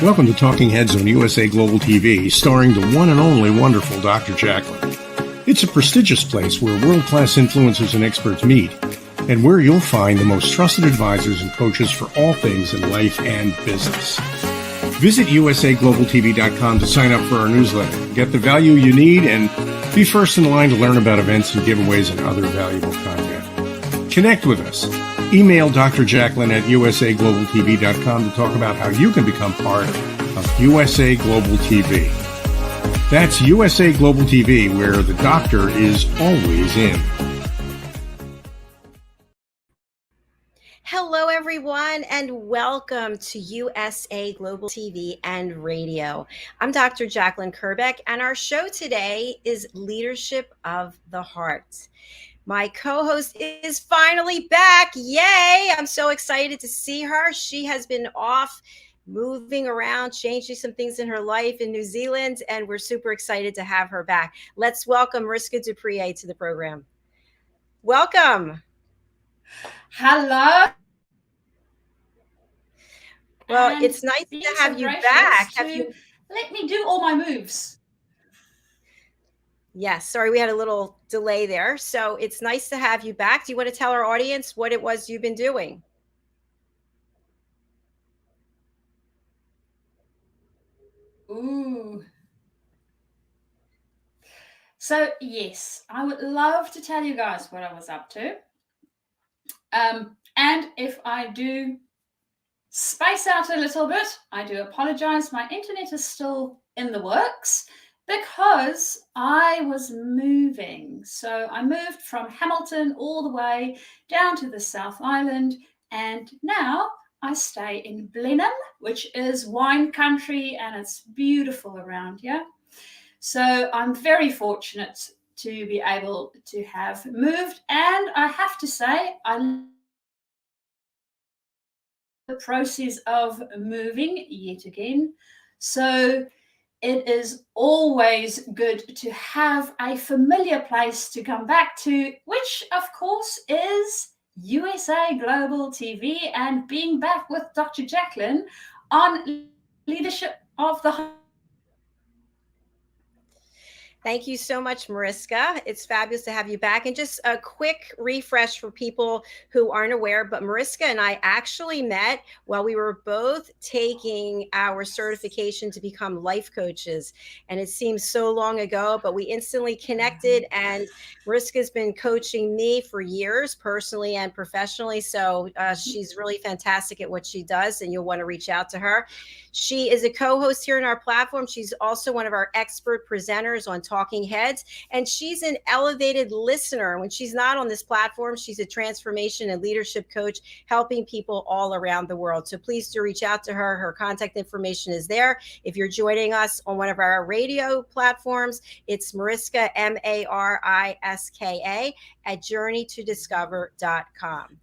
Welcome to Talking Heads on USA Global TV, starring the one and only wonderful Dr. JACALYN. It's a prestigious place where world-class influencers and experts meet, and where you'll find the most trusted advisors and coaches for all things in life and business. Visit usaglobaltv.com to sign up for our newsletter, get the value you need, and be first in line to learn about events and giveaways and other valuable content. Connect with us. Email Dr. JACALYN at usaglobaltv.com to talk about how you can become part of USA Global TV. That's USA Global TV, where the doctor is always in. Hello, everyone, and welcome to USA Global TV and Radio. I'm Dr. JACALYN KERBECK, and our show today is Leadership of the Heart. My co-host is finally back. Yay! I'm so excited to see her. She has been off moving around, changing some things in her life in New Zealand, and we're super excited to have her back. Let's welcome MARISKA to the program. Welcome. Hello. Well, and it's nice to have you back. Let me do all my moves. Yes, sorry, we had a little delay there. So it's nice to have you back. Do you want to tell our audience what it was you've been doing? Ooh. So, yes, I would love to tell you guys what I was up to. And if I do space out a little bit, I do apologize. My internet is still in the works because I was moving. So I moved from Hamilton all the way down to the South Island, and now I stay in Blenheim, which is wine country, and it's beautiful around here. So I'm very fortunate to be able to have moved, and I have to say, the process of moving yet again. So it is always good to have a familiar place to come back to, which of course is USA Global TV, and being back with Dr. JACALYN on Leadership of the Heart. Thank you so much, MARISKA. It's fabulous to have you back. And just a quick refresh for people who aren't aware, but MARISKA and I actually met while we were both taking our certification to become life coaches. And it seems so long ago, but we instantly connected, and MARISKA's been coaching me for years, personally and professionally. So she's really fantastic at what she does, and you'll want to reach out to her. She is a co-host here in our platform. She's also one of our expert presenters on Talking Heads, and she's an elevated listener. When she's not on this platform, she's a transformation and leadership coach helping people all around the world. So please do reach out to her. Her contact information is there. If you're joining us on one of our radio platforms, it's MARISKA, MARISKA, at journeytodiscover.com.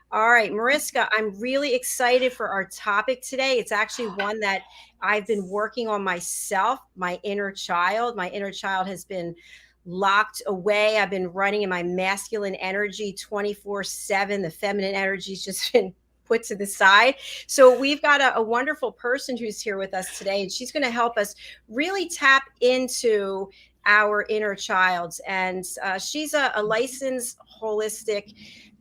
All right, MARISKA, I'm really excited for our topic today. It's actually one that I've been working on myself, my inner child. My inner child has been locked away. I've been running in my masculine energy 24/7. The feminine energy's just been put to the side. So we've got a wonderful person who's here with us today, and she's going to help us really tap into our inner child. And she's a licensed holistic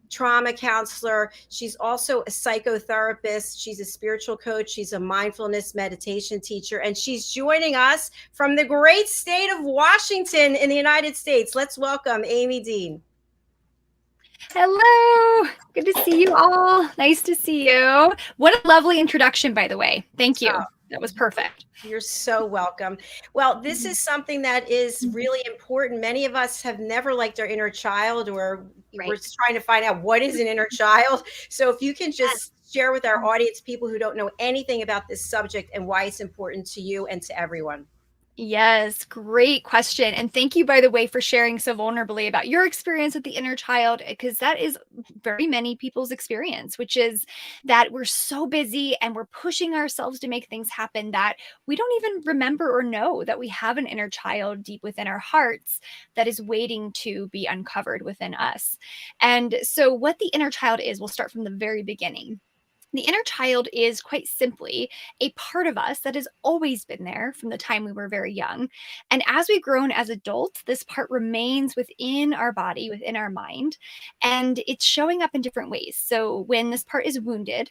trauma counselor. She's also a psychotherapist. She's a spiritual coach. She's a mindfulness meditation teacher, and she's joining us from the great state of Washington in the United States. Let's welcome Amie Dean. Hello. Good to see you all. Nice to see you. What a lovely introduction, by the way. Thank you. That was perfect. You're so welcome. Well, this is something that is really important. Many of us have never liked our inner child, or we're just trying to find out what is an inner child. So if you can just share with our audience, people who don't know anything about this subject, and why it's important to you and to everyone. Yes, great question. And thank you, by the way, for sharing so vulnerably about your experience with the inner child, because that is very many people's experience, which is that we're so busy and we're pushing ourselves to make things happen that we don't even remember or know that we have an inner child deep within our hearts that is waiting to be uncovered within us. And so what the inner child is, we'll start from the very beginning. The inner child is quite simply a part of us that has always been there from the time we were very young. And as we've grown as adults, this part remains within our body, within our mind, and it's showing up in different ways. So when this part is wounded,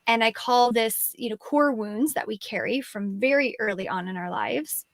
and I call this, core wounds that we carry from very early on in our lives,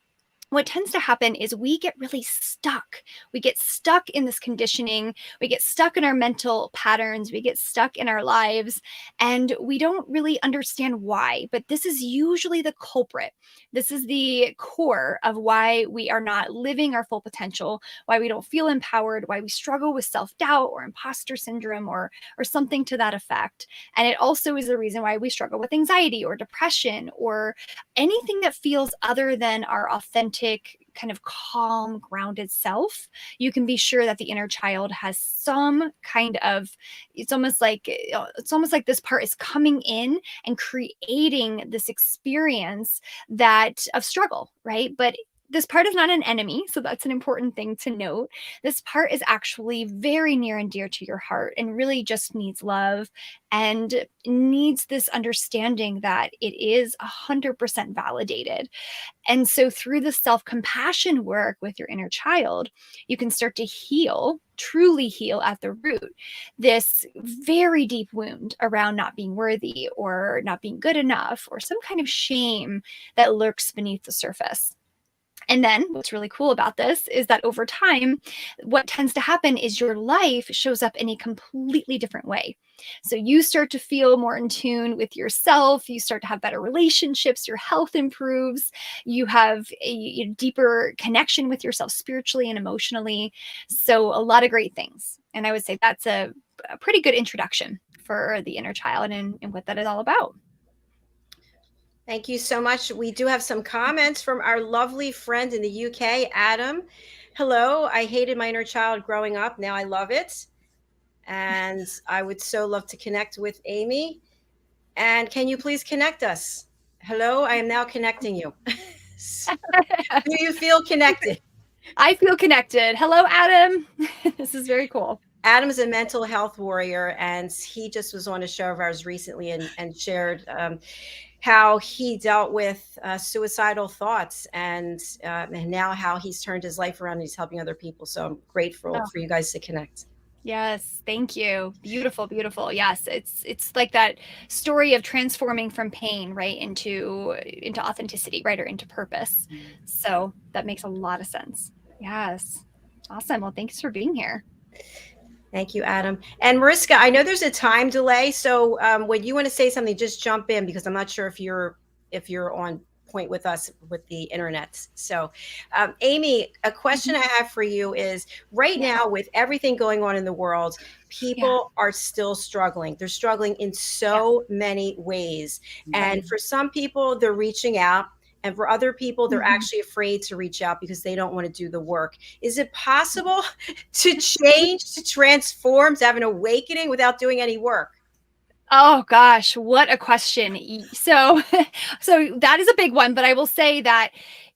what tends to happen is we get really stuck. We get stuck in this conditioning. We get stuck in our mental patterns. We get stuck in our lives, and we don't really understand why. But this is usually the culprit. This is the core of why we are not living our full potential, why we don't feel empowered, why we struggle with self-doubt or imposter syndrome or something to that effect. And it also is the reason why we struggle with anxiety or depression or anything that feels other than our authentic, kind of calm, grounded self. You can be sure that the inner child has some kind of, it's almost like this part is coming in and creating this experience that of struggle, right? But this part is not an enemy, so that's an important thing to note. This part is actually very near and dear to your heart and really just needs love and needs this understanding that it is 100% validated. And so through the self-compassion work with your inner child, you can start to heal, truly heal at the root, this very deep wound around not being worthy or not being good enough or some kind of shame that lurks beneath the surface. And then what's really cool about this is that over time, what tends to happen is your life shows up in a completely different way. So you start to feel more in tune with yourself. You start to have better relationships. Your health improves. You have a deeper connection with yourself spiritually and emotionally. So a lot of great things. And I would say that's a pretty good introduction for the inner child and what that is all about. Thank you so much. We do have some comments from our lovely friend in the UK, Adam. Hello, I hated my inner child growing up. Now I love it. And I would so love to connect with Amie. And can you please connect us? Hello, I am now connecting you. Do you feel connected? I feel connected. Hello, Adam. This is very cool. Adam's a mental health warrior, and he just was on a show of ours recently and shared how he dealt with suicidal thoughts and now how he's turned his life around and he's helping other people. So I'm grateful for you guys to connect. Yes, thank you. Beautiful, beautiful. Yes, it's like that story of transforming from pain, right, into authenticity, right, or into purpose. So that makes a lot of sense. Yes. Awesome. Well, thanks for being here. Thank you, Adam. And Mariska, I know there's a time delay, so when you want to say something, just jump in because I'm not sure if you're on point with us with the internet. So, Amie, a question I have for you is right now with everything going on in the world, people are still struggling. They're struggling in so many ways. And for some people, they're reaching out. And for other people, they're actually afraid to reach out because they don't want to do the work. Is it possible to change, to transform, to have an awakening without doing any work? Oh gosh, what a question. So that is a big one, but I will say that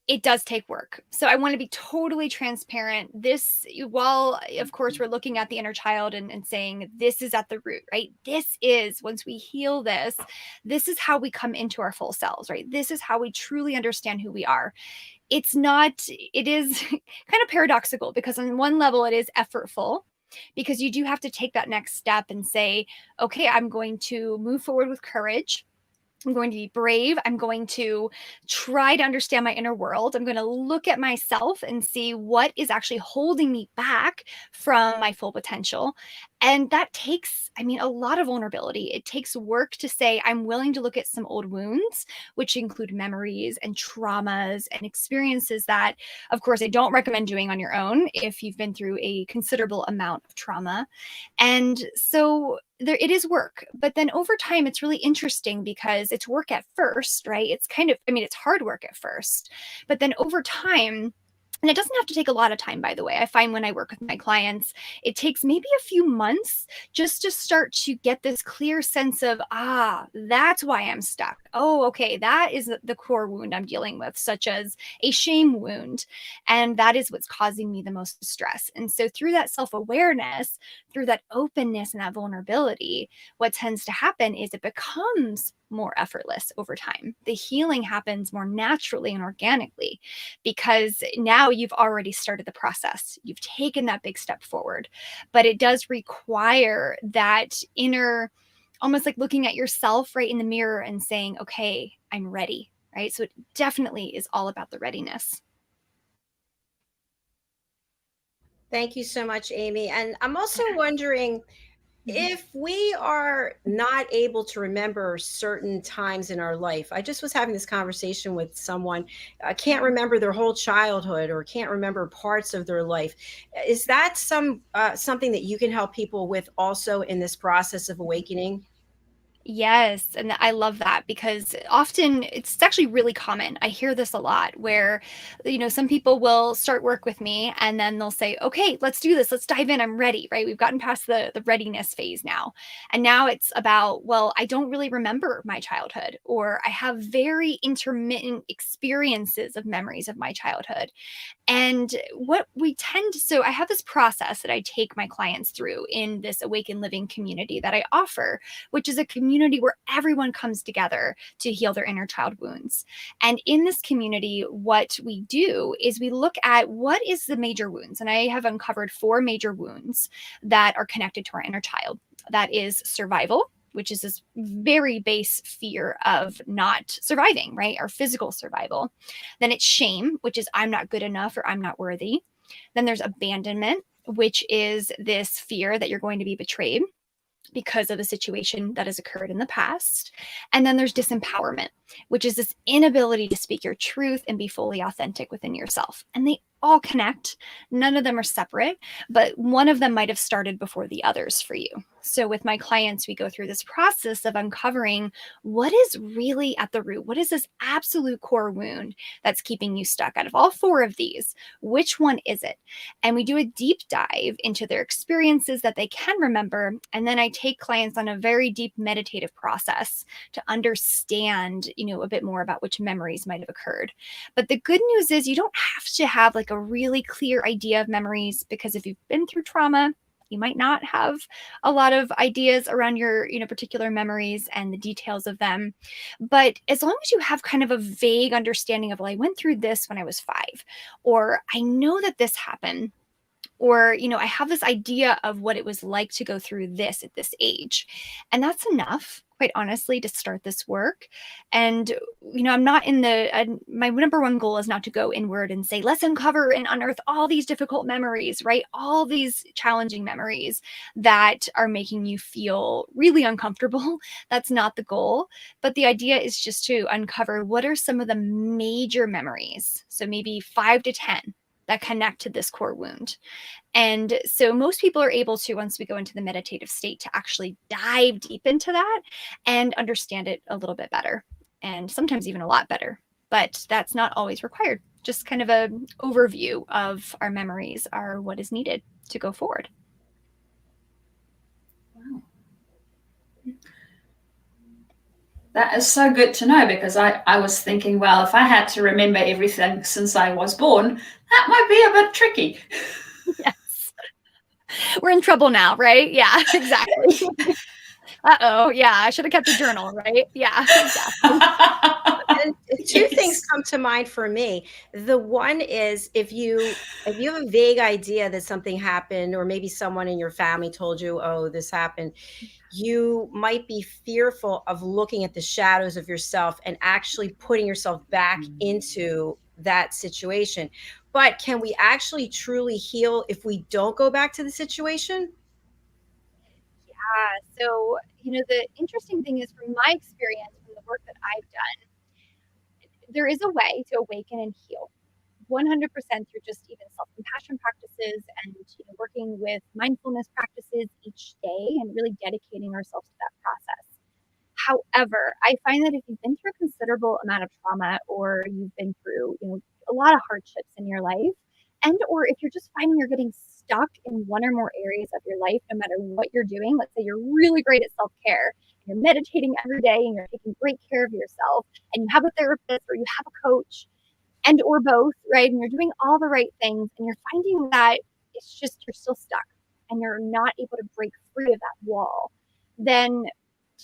it does take work. So I want to be totally transparent. This, while of course we're looking at the inner child and saying this is at the root, right? This is, once we heal this is how we come into our full selves, right? This is how we truly understand who we are. It is kind of paradoxical because on one level it is effortful, because you do have to take that next step and say, okay, I'm going to move forward with courage. I'm going to be brave. I'm going to try to understand my inner world. I'm going to look at myself and see what is actually holding me back from my full potential. And that takes, a lot of vulnerability. It takes work to say, I'm willing to look at some old wounds, which include memories and traumas and experiences that, of course, I don't recommend doing on your own if you've been through a considerable amount of trauma. And so it is work, but then over time, it's really interesting because it's work at first, right? It's kind of, it's hard work at first, but then over time, And it doesn't have to take a lot of time, by the way. I find when I work with my clients, it takes maybe a few months just to start to get this clear sense of, that's why I'm stuck. Oh, okay, that is the core wound I'm dealing with, such as a shame wound. And that is what's causing me the most stress. And so through that self-awareness, through that openness and that vulnerability, what tends to happen is it becomes more effortless over time. The healing happens more naturally and organically because now you've already started the process. You've taken that big step forward, but it does require that inner, almost like looking at yourself right in the mirror and saying, okay, I'm ready, right? So it definitely is all about the readiness. Thank you so much, Amie. And I'm also wondering, if we are not able to remember certain times in our life, I just was having this conversation with someone, can't remember their whole childhood or can't remember parts of their life. Is that something that you can help people with also in this process of awakening? Yes, and I love that because often it's actually really common. I hear this a lot where, some people will start work with me and then they'll say, "Okay, let's do this. Let's dive in. I'm ready." Right? We've gotten past the readiness phase now. And now it's about, well, I don't really remember my childhood, or I have very intermittent experiences of memories of my childhood. And what we tend to, so I have this process that I take my clients through in this Awaken Living community that I offer, which is a community where everyone comes together to heal their inner child wounds. And in this community, what we do is we look at what is the major wounds. And I have uncovered 4 major wounds that are connected to our inner child. That is survival, which is this very base fear of not surviving, right? Our physical survival. Then it's shame, which is I'm not good enough or I'm not worthy. Then there's abandonment, which is this fear that you're going to be betrayed because of a situation that has occurred in the past. And then there's disempowerment, which is this inability to speak your truth and be fully authentic within yourself. And they all connect. None of them are separate, but one of them might have started before the others for you. So with my clients, we go through this process of uncovering what is really at the root. What is this absolute core wound that's keeping you stuck? Out of all 4 of these, which one is it? And we do a deep dive into their experiences that they can remember. And then I take clients on a very deep meditative process to understand, a bit more about which memories might have occurred. But the good news is you don't have to have like a really clear idea of memories, because if you've been through trauma, you might not have a lot of ideas around your, particular memories and the details of them. But as long as you have kind of a vague understanding of, well, I went through this when I was 5, or I know that this happened, or I have this idea of what it was like to go through this at this age, and that's enough, quite honestly, to start this work. And I'm not in my number one goal is not to go inward and say, let's uncover and unearth all these difficult memories, right? All these challenging memories that are making you feel really uncomfortable. That's not the goal, but the idea is just to uncover what are some of the major memories, so maybe 5 to 10, that connect to this core wound. And so most people are able to, once we go into the meditative state, to actually dive deep into that and understand it a little bit better, and sometimes even a lot better. But that's not always required. Just kind of an overview of our memories are what is needed to go forward. Wow. That is so good to know, because I was thinking, well, if I had to remember everything since I was born, that might be a bit tricky. Yes. We're in trouble now, right? Yeah, exactly. Uh-oh. Yeah, I should have kept a journal, right? Yeah, exactly. And 2 things come to mind for me. The one is, if you have a vague idea that something happened, or maybe someone in your family told you, "Oh, this happened," you might be fearful of looking at the shadows of yourself and actually putting yourself back into that situation. But can we actually truly heal if we don't go back to the situation? So, the interesting thing is, from my experience, from the work that I've done, there is a way to awaken and heal 100% through just even self-compassion practices and working with mindfulness practices each day and really dedicating ourselves to that process. However, I find that if you've been through a considerable amount of trauma, or you've been through, a lot of hardships in your life, And or if you're just finding you're getting stuck in one or more areas of your life, no matter what you're doing, let's say you're really great at self-care, you're meditating every day and you're taking great care of yourself, and you have a therapist or you have a coach, and or both, right? And you're doing all the right things and you're finding that it's just you're still stuck and you're not able to break free of that wall, then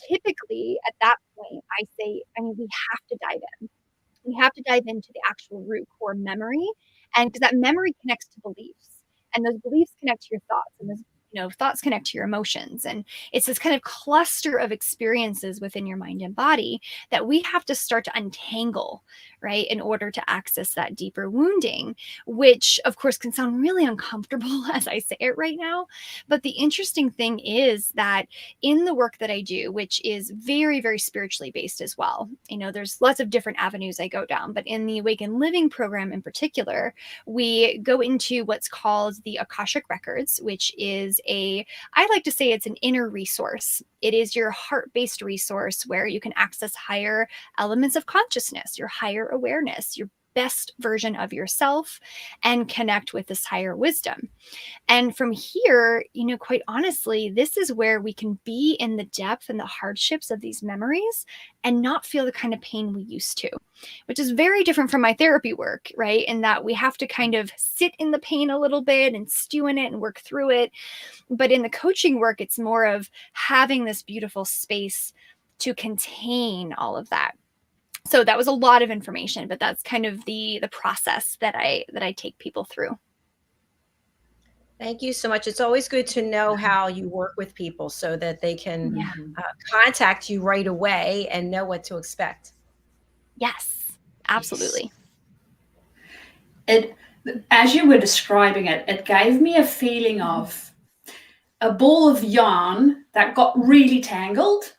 typically at that point, I say, I mean, we have to dive in. We have to dive into the actual root core memory. And because that memory connects to beliefs, and those beliefs connect to your thoughts, and those thoughts connect to your emotions. And it's this kind of cluster of experiences within your mind and body that we have to start to untangle, right, in order to access that deeper wounding, which of course can sound really uncomfortable as I say it right now. But the interesting thing is that in the work that I do, which is very, very spiritually based as well, there's lots of different avenues I go down, but in the Awaken Living program in particular, we go into what's called the Akashic Records, which is I like to say it's an inner resource. It is your heart-based resource where you can access higher elements of consciousness, your higher awareness, your best version of yourself, and connect with this higher wisdom. And from here, quite honestly, this is where we can be in the depth and the hardships of these memories and not feel the kind of pain we used to, which is very different from my therapy work, right? In that we have to kind of sit in the pain a little bit and stew in it and work through it. But in the coaching work, it's more of having this beautiful space to contain all of that. So that was a lot of information, but that's kind of the process that I take people through. Thank you so much. It's always good to know how you work with people so that they can contact you right away and know what to expect. Yes, absolutely. As you were describing it, it gave me a feeling of a ball of yarn that got really tangled.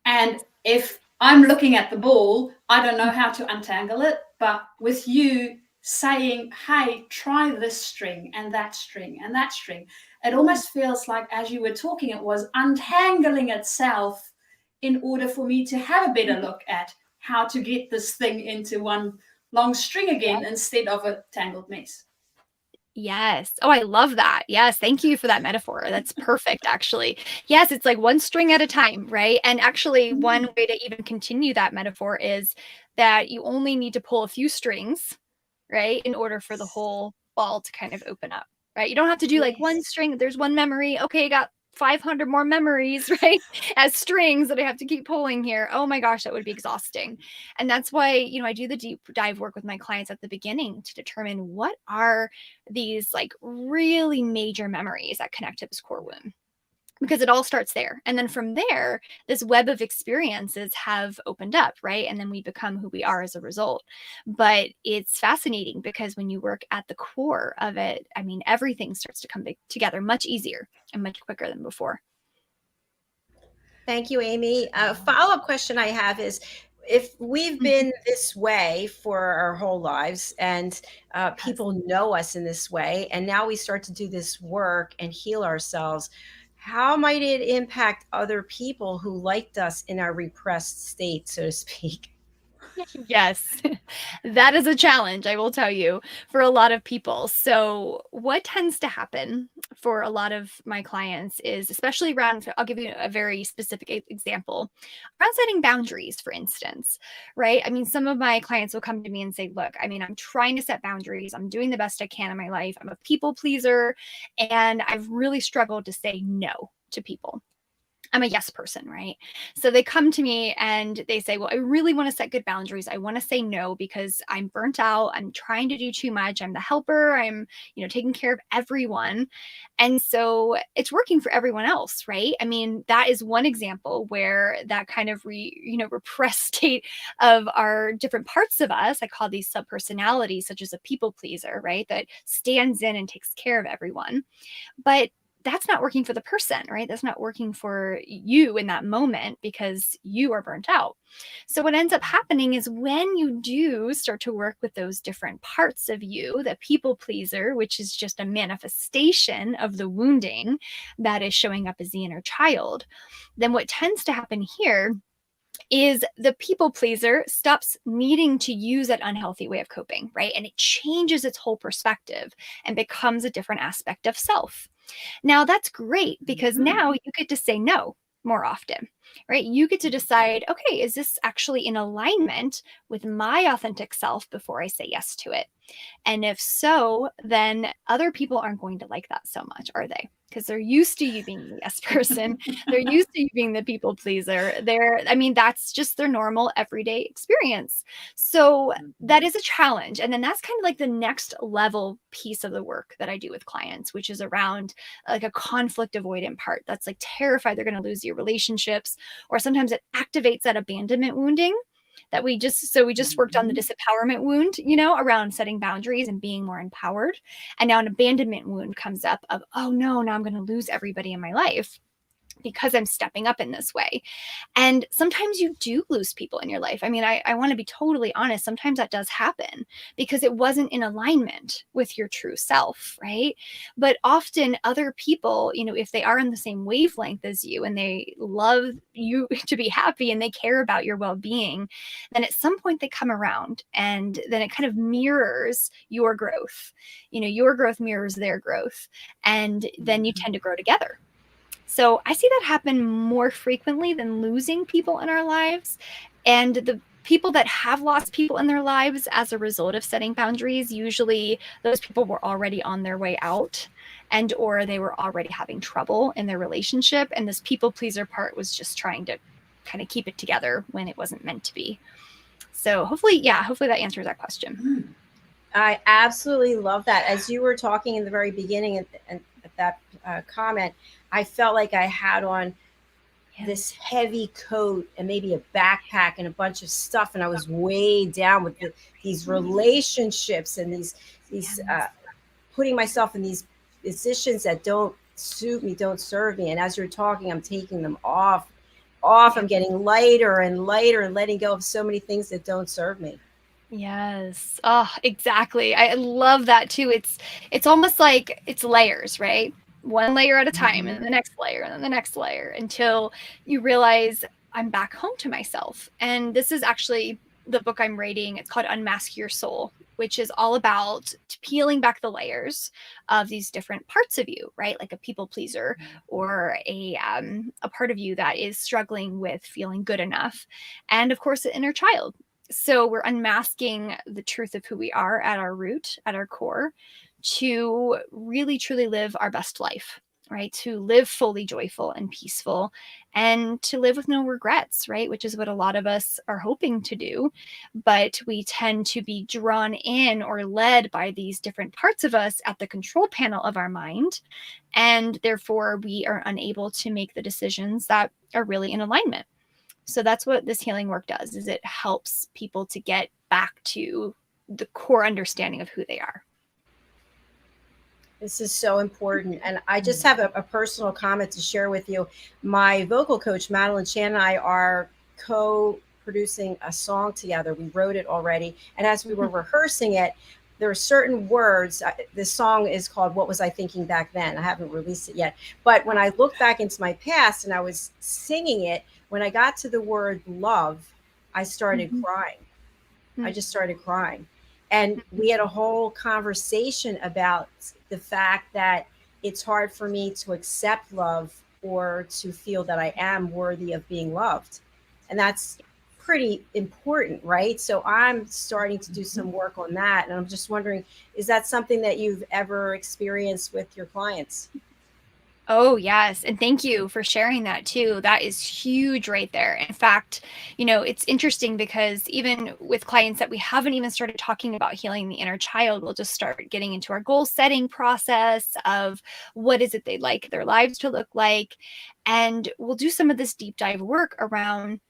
And if I'm looking at the ball, I don't know how to untangle it. But with you saying, hey, try this string and that string and that string, it almost feels like, as you were talking, it was untangling itself in order for me to have a better look at how to get this thing into one long string again instead of a tangled mess. Yes. Oh, I love that. Yes. Thank you for that metaphor. That's perfect, actually. Yes. It's like one string at a time, right? And actually, one way to even continue that metaphor is that you only need to pull a few strings, right, in order for the whole ball to kind of open up, right? You don't have to do like one string. There's one memory. Okay, I got 500 more memories, right, as strings that I have to keep pulling here. Oh my gosh, that would be exhausting. And that's why, I do the deep dive work with my clients at the beginning to determine what are these like really major memories that connect to this core wound. Because it all starts there. And then from there, this web of experiences have opened up, right? And then we become who we are as a result. But it's fascinating because when you work at the core of it, I mean, everything starts to come together much easier and much quicker than before. Thank you, Amie. A follow-up question I have is, if we've been this way for our whole lives and people know us in this way, and now we start to do this work and heal ourselves, how might it impact other people who liked us in our repressed state, so to speak? Yes, that is a challenge, I will tell you, for a lot of people. So, what tends to happen for a lot of my clients is, especially around, I'll give you a very specific example, around setting boundaries, for instance, right? I mean, some of my clients will come to me and say, look, I mean, I'm trying to set boundaries. I'm doing the best I can in my life. I'm a people pleaser, and I've really struggled to say no to people. I'm a yes person, right? So they come to me and they say, well, I really want to set good boundaries. I want to say no because I'm burnt out. I'm trying to do too much. I'm the helper. I'm, taking care of everyone. And so it's working for everyone else, right? I mean, that is one example where that kind of repressed state of our different parts of us, I call these subpersonalities, such as a people pleaser, right? That stands in and takes care of everyone. But that's not working for the person, right? That's not working for you in that moment because you are burnt out. So what ends up happening is when you do start to work with those different parts of you, the people pleaser, which is just a manifestation of the wounding that is showing up as the inner child, then what tends to happen here is the people pleaser stops needing to use that unhealthy way of coping, right? And it changes its whole perspective and becomes a different aspect of self. Now, that's great because now you get to say no more often, right? You get to decide, okay, is this actually in alignment with my authentic self before I say yes to it? And if so, then other people aren't going to like that so much, are they? Because they're used to you being the yes person. They're used to you being the people pleaser. I mean, that's just their normal everyday experience. So that is a challenge. And then that's kind of like the next level piece of the work that I do with clients, which is around like a conflict avoidant part that's like terrified they're going to lose your relationships, or sometimes it activates that abandonment wounding that we just worked on the disempowerment wound, around setting boundaries and being more empowered. And now an abandonment wound comes up of, oh no, now I'm going to lose everybody in my life because I'm stepping up in this way. And sometimes you do lose people in your life. I mean, I want to be totally honest. Sometimes that does happen because it wasn't in alignment with your true self, right? But often other people, if they are on the same wavelength as you and they love you to be happy and they care about your well-being, then at some point they come around and then it kind of mirrors your growth. Your growth mirrors their growth. And then you tend to grow together. So I see that happen more frequently than losing people in our lives. And the people that have lost people in their lives as a result of setting boundaries, usually those people were already on their way out or they were already having trouble in their relationship. And this people pleaser part was just trying to kind of keep it together when it wasn't meant to be. So hopefully that answers that question. I absolutely love that. As you were talking in the very beginning and that comment, I felt like I had on this heavy coat and maybe a backpack and a bunch of stuff, and I was weighed down with these relationships and these putting myself in these positions that don't suit me, don't serve me. And as you're talking, I'm taking them off. I'm getting lighter and lighter and letting go of so many things that don't serve me. Yes. Oh, exactly. I love that too. It's almost like it's layers, right? One layer at a time, and the next layer, and then the next layer, until you realize I'm back home to myself. And this is actually the book I'm writing. It's called Unmask Your Soul, which is all about peeling back the layers of these different parts of you, right? Like a people pleaser or a part of you that is struggling with feeling good enough. And of course, the inner child. So we're unmasking the truth of who we are at our root, at our core, to really truly live our best life, right? To live fully joyful and peaceful and to live with no regrets, right? Which is what a lot of us are hoping to do. But we tend to be drawn in or led by these different parts of us at the control panel of our mind. And therefore, we are unable to make the decisions that are really in alignment. So that's what this healing work does, is it helps people to get back to the core understanding of who they are. This is so important. And I just have a personal comment to share with you. My vocal coach, Madeline Chan, and I are co-producing a song together. We wrote it already. And as we were rehearsing it, there are certain words. This song is called What Was I Thinking Back Then? I haven't released it yet. But when I look back into my past and I was singing it, when I got to the word love, I started crying. I just started crying. And we had a whole conversation about the fact that it's hard for me to accept love or to feel that I am worthy of being loved. And that's pretty important, right? So I'm starting to do some work on that. And I'm just wondering, is that something that you've ever experienced with your clients? Oh, yes. And thank you for sharing that too. That is huge right there. In fact, it's interesting because even with clients that we haven't even started talking about healing the inner child, we'll just start getting into our goal setting process of what is it they'd like their lives to look like. And we'll do some of this deep dive work around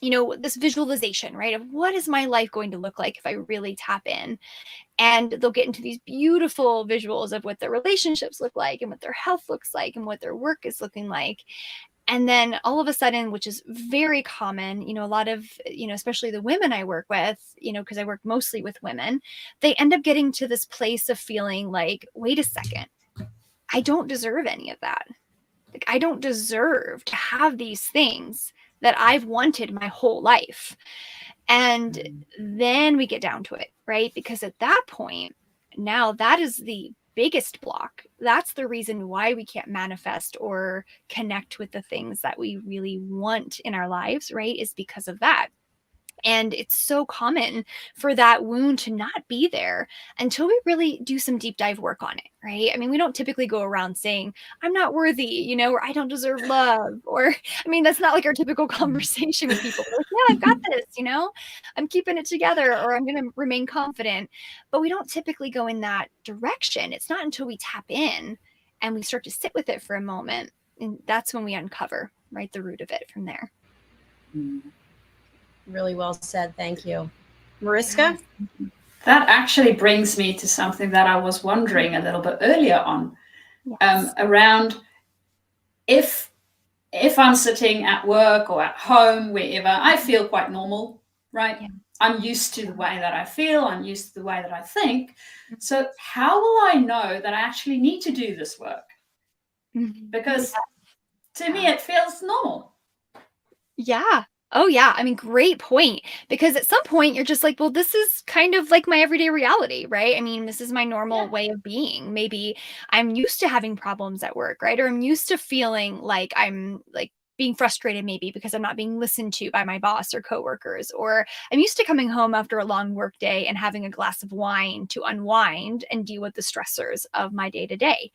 this visualization, right? Of what is my life going to look like if I really tap in? And they'll get into these beautiful visuals of what their relationships look like and what their health looks like and what their work is looking like. And then all of a sudden, which is very common, a lot of, especially the women I work with, because I work mostly with women, they end up getting to this place of feeling like, wait a second, I don't deserve any of that. Like, I don't deserve to have these things that I've wanted my whole life. And then we get down to it, right? Because at that point, now that is the biggest block. That's the reason why we can't manifest or connect with the things that we really want in our lives, right? Is because of that. And it's so common for that wound to not be there until we really do some deep dive work on it, right? I mean, we don't typically go around saying, I'm not worthy, or I don't deserve love. Or, I mean, that's not like our typical conversation with people. We're like, yeah, I've got this, I'm keeping it together, or I'm going to remain confident. But we don't typically go in that direction. It's not until we tap in and we start to sit with it for a moment. And that's when we uncover, right, the root of it from there. Really well said. Thank you. Mariska? That actually brings me to something that I was wondering a little bit earlier on, around if I'm sitting at work or at home, wherever, I feel quite normal, right? Yeah. I'm used to the way that I feel. I'm used to the way that I think. So how will I know that I actually need to do this work? Because to me, it feels normal. Yeah. Oh, yeah. I mean, great point. Because at some point you're just like, well, this is kind of like my everyday reality, right? I mean, this is my normal way of being. Maybe I'm used to having problems at work, right? Or I'm used to feeling like I'm like being frustrated maybe because I'm not being listened to by my boss or coworkers, or I'm used to coming home after a long work day and having a glass of wine to unwind and deal with the stressors of my day to day,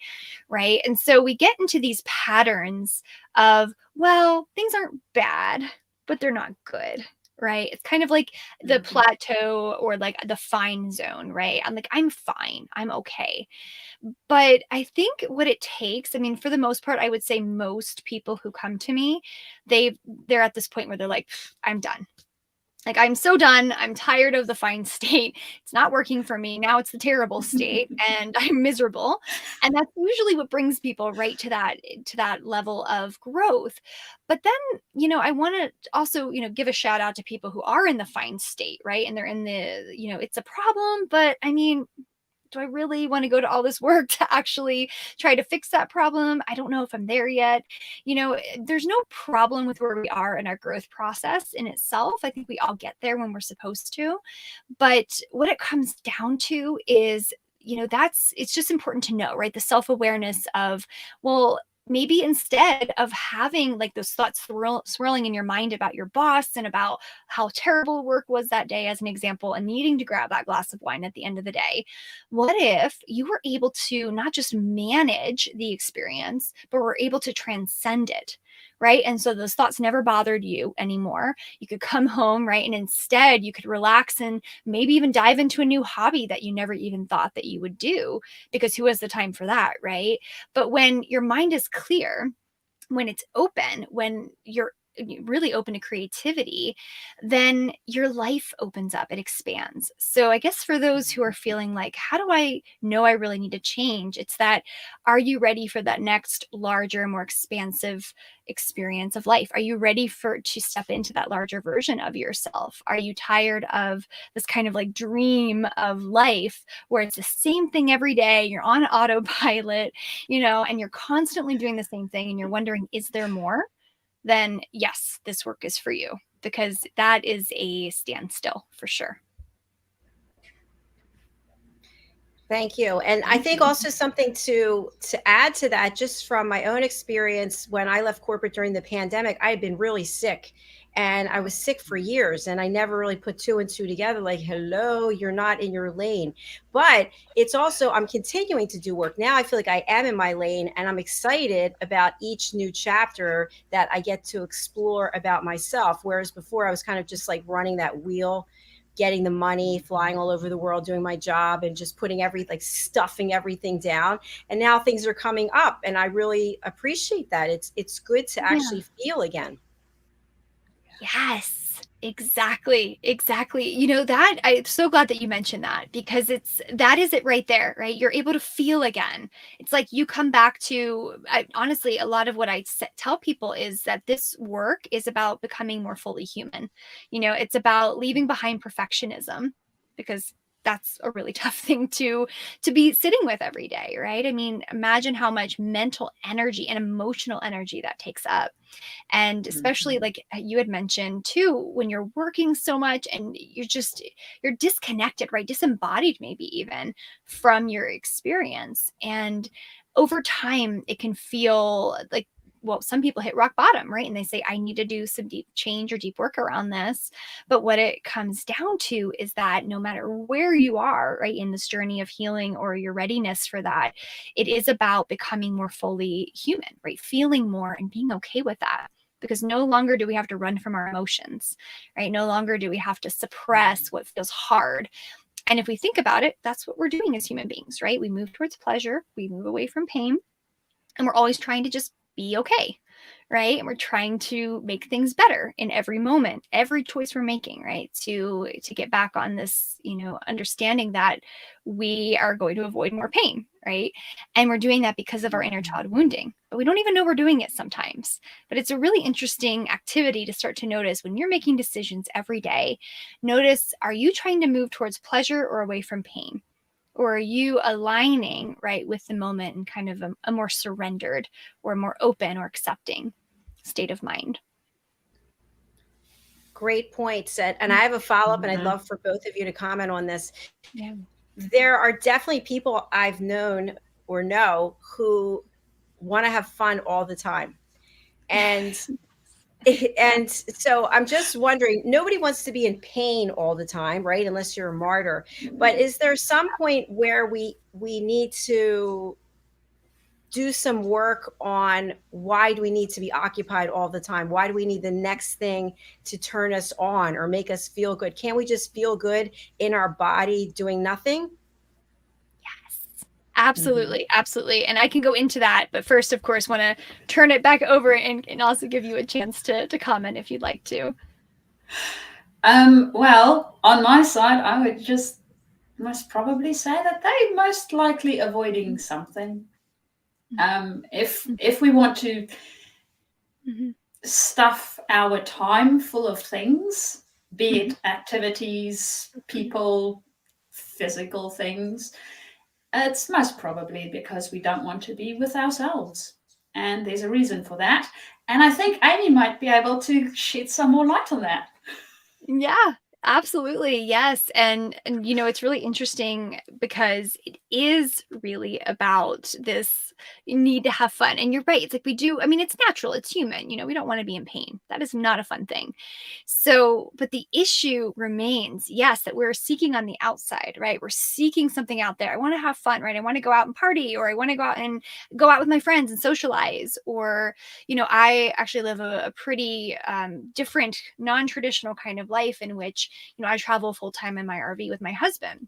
right? And so we get into these patterns of, well, things aren't bad, but they're not good, right? It's kind of like the plateau or like the fine zone, right? I'm like, I'm fine. I'm okay. But I think what it takes, I mean, for the most part, I would say most people who come to me, they're at this point where they're like, I'm done. Like, I'm so done. I'm tired of the fine state. It's not working for me. Now it's the terrible state and I'm miserable. And that's usually what brings people right to that level of growth. But then, I want to also, give a shout out to people who are in the fine state, right? And they're in the, it's a problem, but I mean, do I really want to go to all this work to actually try to fix that problem? I don't know if I'm there yet. There's no problem with where we are in our growth process in itself. I think we all get there when we're supposed to. But what it comes down to is, it's just important to know, right? The self-awareness of, well, maybe instead of having like those thoughts swirling in your mind about your boss and about how terrible work was that day, as an example, and needing to grab that glass of wine at the end of the day, what if you were able to not just manage the experience, but were able to transcend it? Right. And so those thoughts never bothered you anymore. You could come home, right? And instead you could relax and maybe even dive into a new hobby that you never even thought that you would do, because who has the time for that? Right. But when your mind is clear, when it's open, when you're really open to creativity, then your life opens up, it expands. So I guess for those who are feeling like, how do I know I really need to change? It's that, are you ready for that next larger, more expansive experience of life? Are you ready to step into that larger version of yourself? Are you tired of this kind of like dream of life where it's the same thing every day, you're on autopilot, and you're constantly doing the same thing and you're wondering, is there more? Then yes, this work is for you, because that is a standstill for sure. Thank you. And I think also something to add to that, just from my own experience, when I left corporate during the pandemic, I had been really sick, and I was sick for years, and I never really put two and two together, like, hello, you're not in your lane. But it's also, I'm continuing to do work. Now I feel like I am in my lane, and I'm excited about each new chapter that I get to explore about myself. Whereas before I was kind of just like running that wheel, getting the money, flying all over the world, doing my job, and just putting stuffing everything down. And now things are coming up, and I really appreciate that. It's good to actually feel again. Yes, exactly. That I'm so glad that you mentioned that, because that is it right there, right? You're able to feel again. It's like you come back to, honestly, a lot of what I tell people is that this work is about becoming more fully human. It's about leaving behind perfectionism, because that's a really tough thing to be sitting with every day, right? I mean, imagine how much mental energy and emotional energy that takes up. And especially like you had mentioned too, when you're working so much and you're disconnected, right? Disembodied, maybe even from your experience. And over time, it can feel like, well, some people hit rock bottom, right? And they say, I need to do some deep change or deep work around this. But what it comes down to is that no matter where you are, right, in this journey of healing or your readiness for that, it is about becoming more fully human, right? Feeling more and being okay with that. Because no longer do we have to run from our emotions, right? No longer do we have to suppress what feels hard. And if we think about it, that's what we're doing as human beings, right? We move towards pleasure, we move away from pain, and we're always trying to just be okay, right? And we're trying to make things better in every moment, every choice we're making, right? To get back on this, understanding that we are going to avoid more pain, right? And we're doing that because of our inner child wounding, but we don't even know we're doing it sometimes. But it's a really interesting activity to start to notice when you're making decisions every day. Notice, are you trying to move towards pleasure or away from pain? Or are you aligning, right, with the moment and kind of a more surrendered or more open or accepting state of mind? Great points. And I have a follow-up, and I'd love for both of you to comment on this. Yeah. There are definitely people I've known or know who want to have fun all the time. And and so I'm just wondering, nobody wants to be in pain all the time, right? Unless you're a martyr. But is there some point where we need to do some work on why do we need to be occupied all the time? Why do we need the next thing to turn us on or make us feel good? Can't we just feel good in our body doing nothing? Absolutely. Absolutely. And I can go into that. But first, of course, want to turn it back over and also give you a chance to comment if you'd like to. Well, on my side, I would just most probably say that they're most likely avoiding something. If we want to stuff our time full of things, be it activities, people, physical things, it's most probably because we don't want to be with ourselves. And there's a reason for that. And I think Amie might be able to shed some more light on that. Yeah, absolutely. Yes. And it's really interesting because it is really about this need to have fun. And you're right. It's like we do. I mean, it's natural. It's human. We don't want to be in pain. That is not a fun thing. So, but the issue remains, yes, that we're seeking on the outside, right? We're seeking something out there. I want to have fun, right? I want to go out and party, or I want to go out with my friends and socialize, or, I actually live a pretty different, non-traditional kind of life in which, I travel full time in my RV with my husband.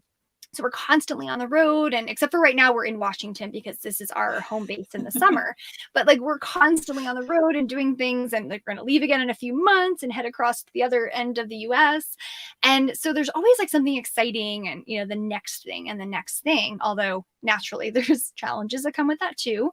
So we're constantly on the road, and except for right now, we're in Washington because this is our home base in the summer. But like we're constantly on the road and doing things, and like we're going to leave again in a few months and head across to the other end of the US. And so there's always like something exciting, and the next thing and the next thing. Although naturally there's challenges that come with that too.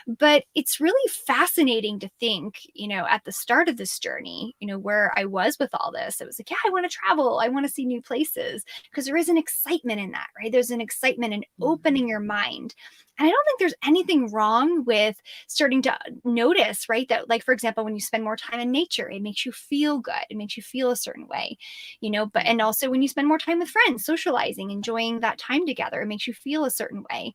But it's really fascinating to think, at the start of this journey, where I was with all this. It was like, yeah, I want to travel. I want to see new places, because there is an excitement in that, right? There's an excitement in opening your mind. And I don't think there's anything wrong with starting to notice, right? That, like, for example, when you spend more time in nature, it makes you feel good. It makes you feel a certain way, but, and also when you spend more time with friends, socializing, enjoying that time together, it makes you feel a certain way.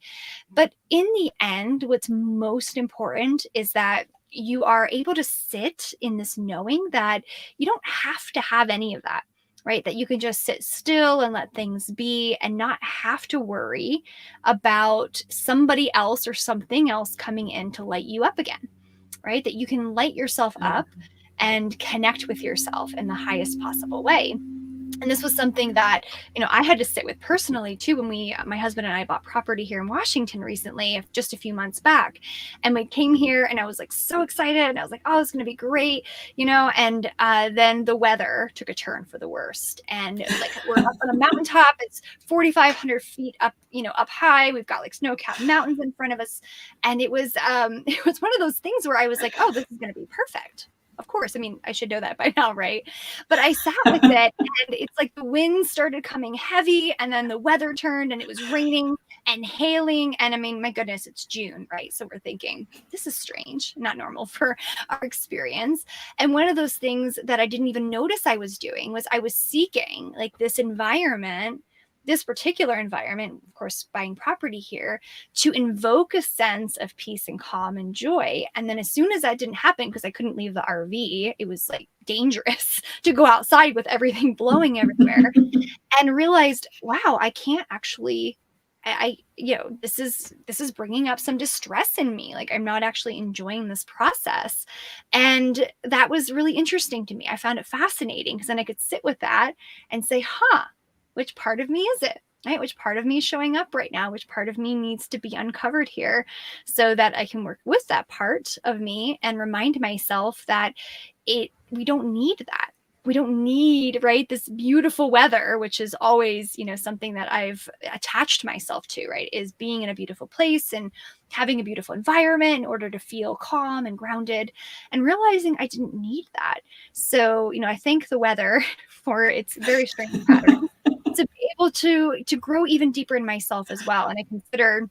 But in the end, what's most important is that you are able to sit in this knowing that you don't have to have any of that, right? That you can just sit still and let things be and not have to worry about somebody else or something else coming in to light you up again, right? That you can light yourself up and connect with yourself in the highest possible way. And this was something that, I had to sit with personally too, when my husband and I bought property here in Washington recently, just a few months back. And we came here and I was like so excited. And I was like, oh, it's going to be great, and then the weather took a turn for the worst. And it was like, we're up on a mountaintop. It's 4,500 feet up, up high. We've got like snow-capped mountains in front of us. And it was one of those things where I was like, oh, this is going to be perfect. Of course. I mean, I should know that by now, right? But I sat with it, and it's like the wind started coming heavy, and then the weather turned and it was raining and hailing. And I mean, my goodness, it's June, right? So we're thinking, this is strange, not normal for our experience. And one of those things that I didn't even notice I was doing was I was seeking like this environment, this particular environment, of course, buying property here, to invoke a sense of peace and calm and joy. And then as soon as that didn't happen, because I couldn't leave the RV, it was like dangerous to go outside with everything blowing everywhere, and realized, wow, I can't actually, this is bringing up some distress in me. Like, I'm not actually enjoying this process. And that was really interesting to me. I found it fascinating, because then I could sit with that and say, which part of me is it? Right? Which part of me is showing up right now? Which part of me needs to be uncovered here, so that I can work with that part of me and remind myself that we don't need that. We don't need, right, this beautiful weather, which is always, something that I've attached myself to, right, is being in a beautiful place and having a beautiful environment in order to feel calm and grounded, and realizing I didn't need that. So, I thank the weather for its very strange pattern to be able to grow even deeper in myself as well. And I consider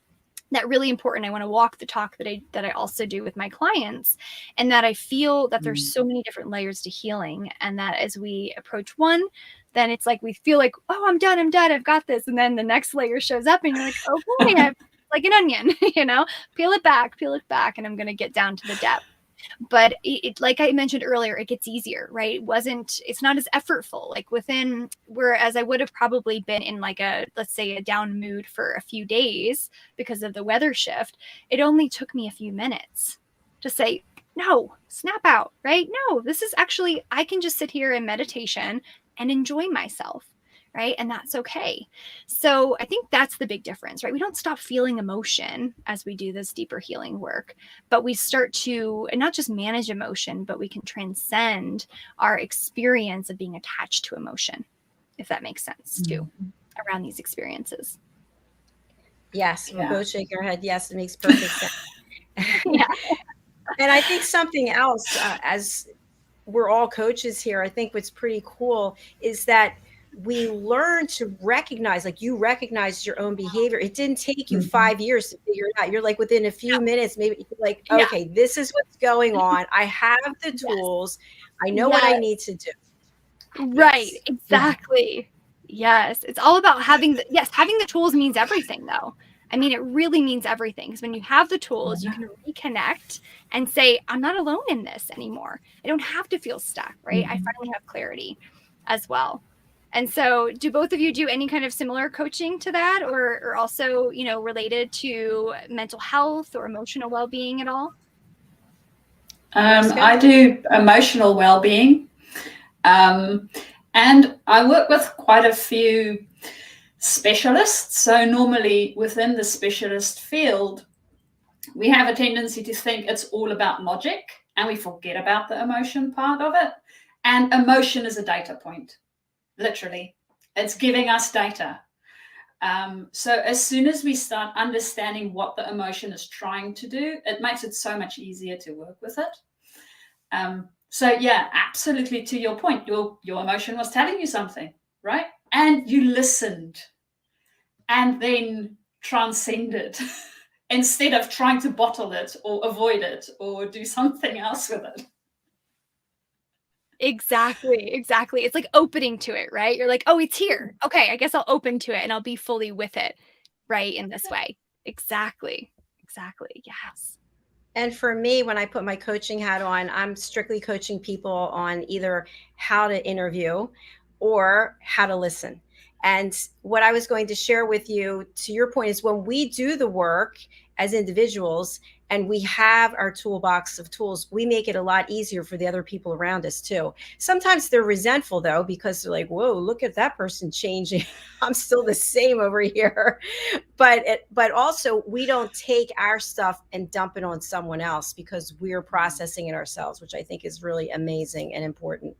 that really important. I want to walk the talk that I also do with my clients, and that I feel that there's so many different layers to healing, and that as we approach one, then it's like we feel like, oh, I'm done, I've got this, and then the next layer shows up, and you're like, okay, I'm like an onion, peel it back, and I'm going to get down to the depth. But it, like I mentioned earlier, it gets easier, right? It's not as effortful, like whereas I would have probably been in like let's say a down mood for a few days because of the weather shift. It only took me a few minutes to say, no, snap out, right? No, this is actually, I can just sit here in meditation and enjoy myself. Right. And that's okay. So I think that's the big difference, right? We don't stop feeling emotion as we do this deeper healing work, but we start to, and not just manage emotion, but we can transcend our experience of being attached to emotion, if that makes sense too, around these experiences. Yes. We're both shaking our head. Yes, it makes perfect sense. Yeah. And I think something else, as we're all coaches here, I think what's pretty cool is that we learn to recognize, like you recognized your own behavior. It didn't take you 5 years to figure it out. You're like within a few minutes, maybe you're like, okay, this is what's going on. I have the tools. I know what I need to do. Right. Exactly. Yes. It's all about having the tools means everything though. I mean, it really means everything, because when you have the tools, you can reconnect and say, I'm not alone in this anymore. I don't have to feel stuck, right? I finally have clarity as well. And so do both of you do any kind of similar coaching to that, or also, related to mental health or emotional well-being at all? I do emotional well-being. And I work with quite a few specialists. So normally within the specialist field, we have a tendency to think it's all about logic, and we forget about the emotion part of it. And emotion is a data point, literally. It's giving us data. So as soon as we start understanding what the emotion is trying to do, it makes it so much easier to work with it. So yeah, absolutely, to your point, your emotion was telling you something, right? And you listened and then transcended instead of trying to bottle it or avoid it or do something else with it. Exactly. It's like opening to it, right? You're like, oh, it's here. Okay, I guess I'll open to it and I'll be fully with it, right? In this way. Exactly. Yes. And for me, when I put my coaching hat on, I'm strictly coaching people on either how to interview or how to listen. And what I was going to share with you, to your point, is when we do the work as individuals and we have our toolbox of tools, we make it a lot easier for the other people around us too. Sometimes they're resentful though, because they're like, whoa, look at that person changing. I'm still the same over here. But also we don't take our stuff and dump it on someone else, because we're processing it ourselves, which I think is really amazing and important.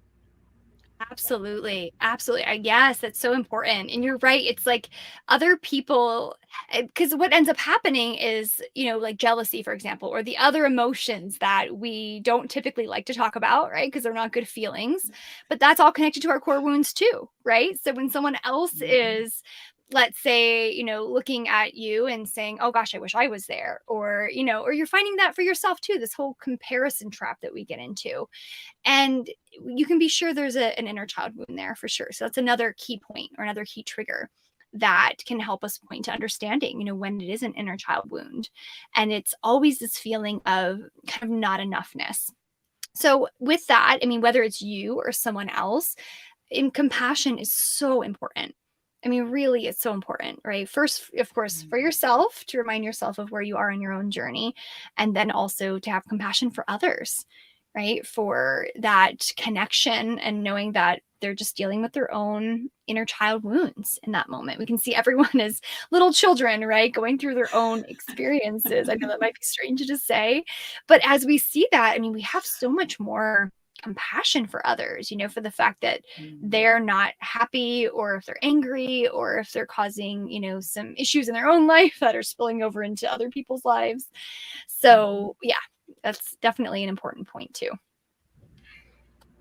Absolutely. Absolutely. Yes, that's so important. And you're right. It's like other people, because what ends up happening is, like jealousy, for example, or the other emotions that we don't typically like to talk about, right? Because they're not good feelings. But that's all connected to our core wounds too, right? So when someone else is, let's say, looking at you and saying, oh gosh, I wish I was there, or, or you're finding that for yourself too, this whole comparison trap that we get into. And you can be sure there's an inner child wound there for sure. So that's another key point or another key trigger that can help us point to understanding, when it is an inner child wound. And it's always this feeling of kind of not enoughness. So with that, I mean, whether it's you or someone else, compassion is so important. I mean, really, it's so important, right? First, of course, for yourself, to remind yourself of where you are in your own journey, and then also to have compassion for others, right? For that connection and knowing that they're just dealing with their own inner child wounds in that moment. We can see everyone as little children, right? Going through their own experiences. I know that might be strange to say, but as we see that, I mean, we have so much more compassion for others, for the fact that they're not happy, or if they're angry, or if they're causing, some issues in their own life that are spilling over into other people's lives. So yeah, that's definitely an important point too.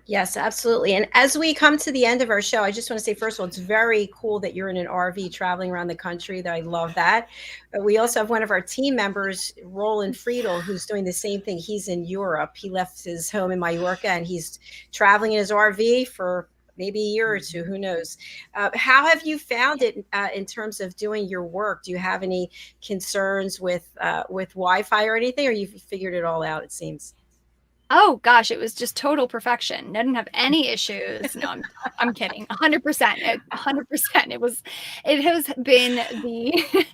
Yes, absolutely. And as we come to the end of our show, I just want to say, first of all, it's very cool that you're in an RV traveling around the country. That I love that. But we also have one of our team members, Roland Friedel, who's doing the same thing. He's in Europe. He left his home in Mallorca and he's traveling in his RV for maybe a year or two, who knows. How have you found it in terms of doing your work? Do you have any concerns with Wi-Fi or anything, or you've figured it all out, it seems? Oh gosh, it was just total perfection. I didn't have any issues. No, I'm kidding. 100%. 100%. It has been the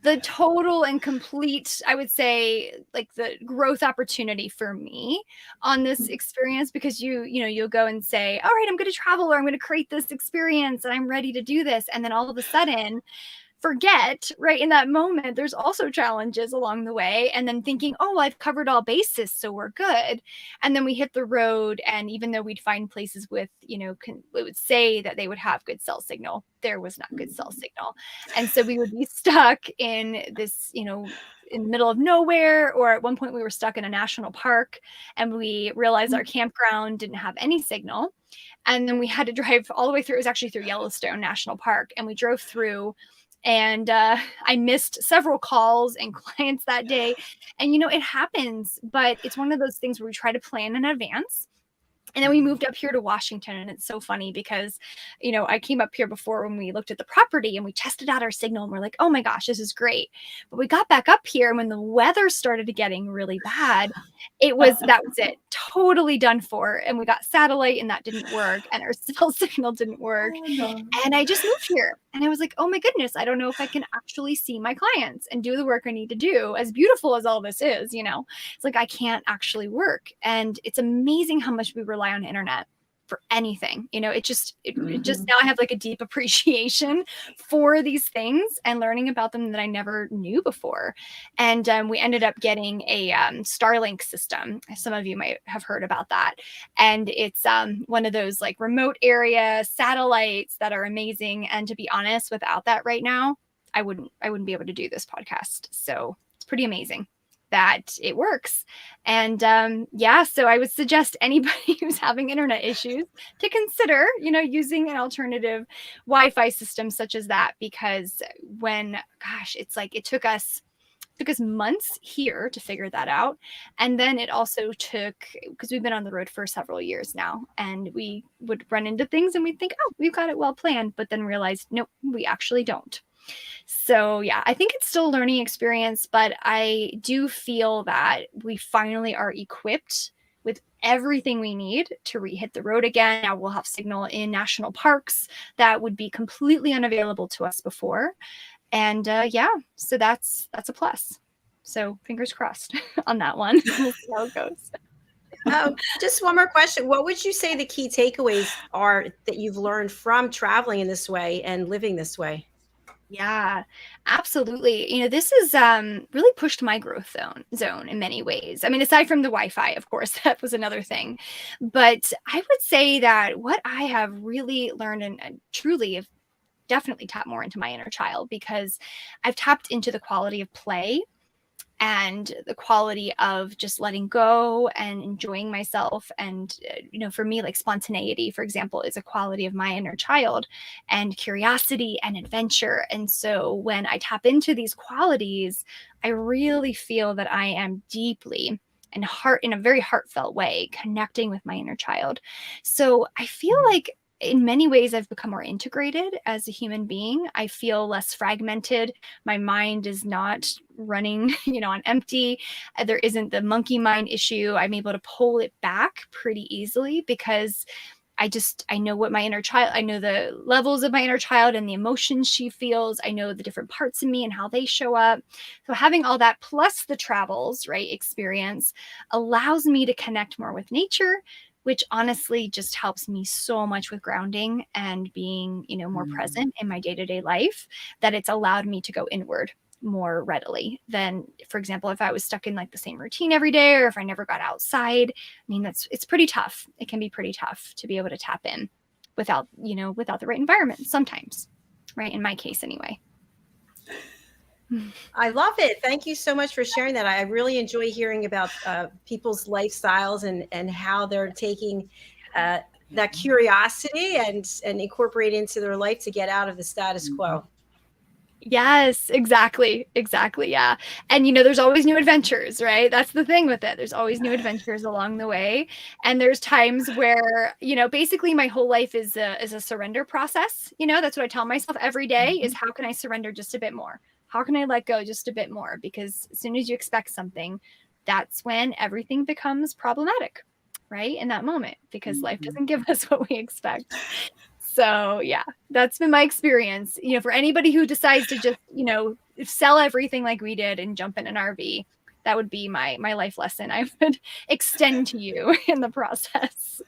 the total and complete, I would say, like the growth opportunity for me on this experience, because you'll go and say, all right, I'm going to travel, or I'm going to create this experience and I'm ready to do this. And then all of a sudden forget, right, in that moment, there's also challenges along the way, and then thinking, oh, I've covered all bases, so we're good. And then we hit the road, and even though we'd find places with, it would say that they would have good cell signal, there was not good cell signal. And so we would be stuck in this, in the middle of nowhere, or at one point we were stuck in a national park and we realized our campground didn't have any signal. And then we had to drive all the way through. It was actually through Yellowstone National Park, and we drove through, and I missed several calls and clients that day. And, it happens, but it's one of those things where we try to plan in advance. And then we moved up here to Washington, and it's so funny because, I came up here before when we looked at the property and we tested out our signal and we're like, oh my gosh, this is great. But we got back up here, and when the weather started getting really bad, that was it, totally done for. And we got satellite and that didn't work, and our cell signal didn't work. Oh, no. And I just moved here, and I was like, oh my goodness, I don't know if I can actually see my clients and do the work I need to do. As beautiful as all this is, it's like I can't actually work. And it's amazing how much we rely on internet for anything. It just now I have like a deep appreciation for these things and learning about them that I never knew before. And we ended up getting a Starlink system. Some of you might have heard about that. And it's one of those like remote area satellites that are amazing. And to be honest, without that right now, I wouldn't be able to do this podcast. So it's pretty amazing that it works. And so I would suggest anybody who's having internet issues to consider, using an alternative Wi-Fi system such as that, because it's like it took us months here to figure that out. And then it also took, because we've been on the road for several years now, and we would run into things and we'd think, oh, we've got it well planned, but then realized, nope, we actually don't. So yeah, I think it's still a learning experience, but I do feel that we finally are equipped with everything we need to hit the road again. Now we'll have signal in national parks that would be completely unavailable to us before. And so that's a plus. So fingers crossed on that one. We'll see how it goes. Just one more question. What would you say the key takeaways are that you've learned from traveling in this way and living this way? Yeah, absolutely. This has really pushed my growth zone in many ways. I mean, aside from the Wi-Fi, of course, that was another thing. But I would say that what I have really learned and truly have definitely tapped more into my inner child, because I've tapped into the quality of play and the quality of just letting go and enjoying myself. And, for me, like spontaneity, for example, is a quality of my inner child, and curiosity and adventure. And so when I tap into these qualities, I really feel that I am deeply and in a very heartfelt way, connecting with my inner child. So I feel like in many ways I've become more integrated as a human being. I feel less fragmented. My mind is not running, on empty. There isn't the monkey mind issue. I'm able to pull it back pretty easily, because I know what my inner child, I know the levels of my inner child and the emotions she feels. I know the different parts of me and how they show up. So having all that plus the travels, right, experience allows me to connect more with nature, which honestly just helps me so much with grounding and being, more present in my day-to-day life, that it's allowed me to go inward more readily than, for example, if I was stuck in like the same routine every day, or if I never got outside. I mean, it's pretty tough. It can be pretty tough to be able to tap in without the right environment sometimes, right? In my case anyway. I love it. Thank you so much for sharing that. I really enjoy hearing about people's lifestyles and how they're taking that curiosity and incorporate into their life to get out of the status quo. Yes, exactly. Exactly. Yeah. And there's always new adventures, right? That's the thing with it. There's always new adventures along the way. And there's times where, basically my whole life is a surrender process. That's what I tell myself every day is, how can I surrender just a bit more? How can I let go just a bit more? Because as soon as you expect something, that's when everything becomes problematic, right? In that moment, because life doesn't give us what we expect. So yeah, that's been my experience. For anybody who decides to just, sell everything like we did and jump in an RV, that would be my life lesson I would extend to you in the process.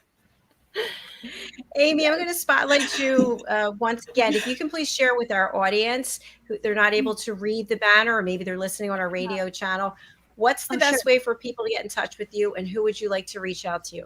Amie, I'm going to spotlight you once again. If you can please share with our audience who they're not able to read the banner, or maybe they're listening on our radio channel, what's the Sure. best way for people to get in touch with you, and who would you like to reach out to?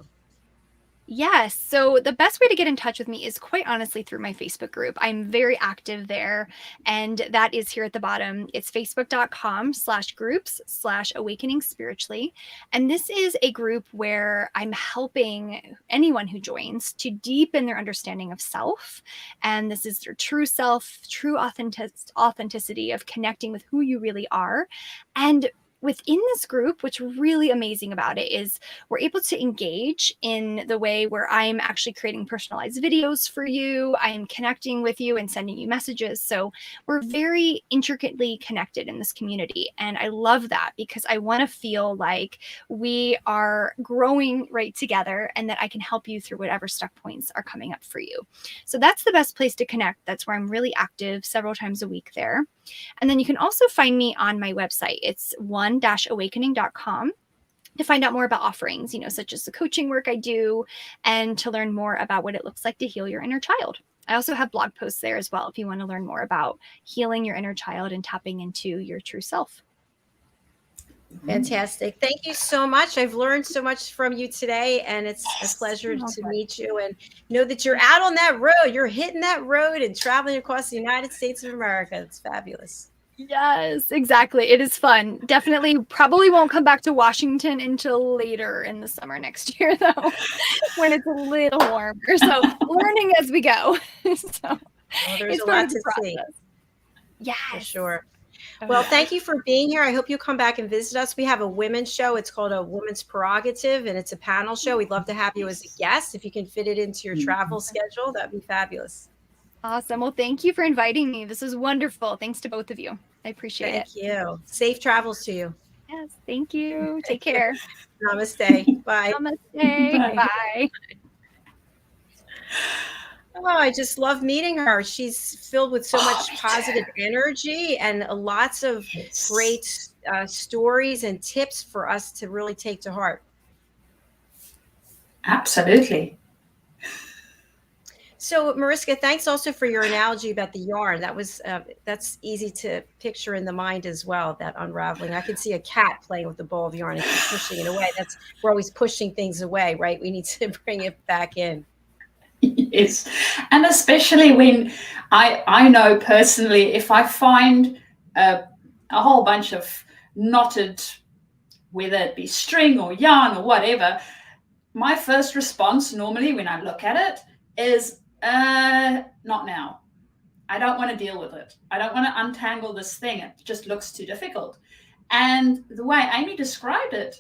Yes. So the best way to get in touch with me is quite honestly through my Facebook group. I'm very active there. And that is here at the bottom. It's facebook.com/groups/awakening spiritually. And this is a group where I'm helping anyone who joins to deepen their understanding of self. And this is their true self, true authenticity of connecting with who you really are. And within this group, what's really amazing about it is we're able to engage in the way where I'm actually creating personalized videos for you. I'm connecting with you and sending you messages. So we're very intricately connected in this community. And I love that, because I want to feel like we are growing right together, and that I can help you through whatever stuck points are coming up for you. So that's the best place to connect. That's where I'm really active several times a week there. And then you can also find me on my website. It's one-awakening.com to find out more about offerings, such as the coaching work I do, and to learn more about what it looks like to heal your inner child. I also have blog posts there as well if you want to learn more about healing your inner child and tapping into your true self. Fantastic. Thank you so much. I've learned so much from you today, and it's a pleasure to meet you and know that you're out on that road. You're hitting that road and traveling across the United States of America. It's fabulous. Yes, exactly. It is fun. Definitely probably won't come back to Washington until later in the summer next year, though, when it's a little warmer. So learning as we go. So There's it's a part lot of the to see. process. Yes. For sure. Well, thank you for being here. I hope you'll come back and visit us. We have a women's show. It's called A Woman's Prerogative, and it's a panel show. We'd love to have you as a guest. If you can fit it into your travel schedule, that'd be fabulous. Awesome. Well, thank you for inviting me. This was wonderful. Thanks to both of you. I appreciate it. Thank you. Safe travels to you. Yes, thank you. Take care. Namaste. Bye. Namaste. Bye. Oh, I just love meeting her. She's filled with so much positive energy and lots of great stories and tips for us to really take to heart. Absolutely. So Mariska, thanks also for your analogy about the yarn. That was that's easy to picture in the mind as well, that unraveling. I could see a cat playing with the ball of yarn and keep pushing it away. That's, we're always pushing things away, right? We need to bring it back in. Yes, and especially when I know personally, if I find a whole bunch of knotted, whether it be string or yarn or whatever, my first response normally when I look at it is, not now. I don't want to deal with it. I don't want to untangle this thing. It just looks too difficult. And the way Amie described it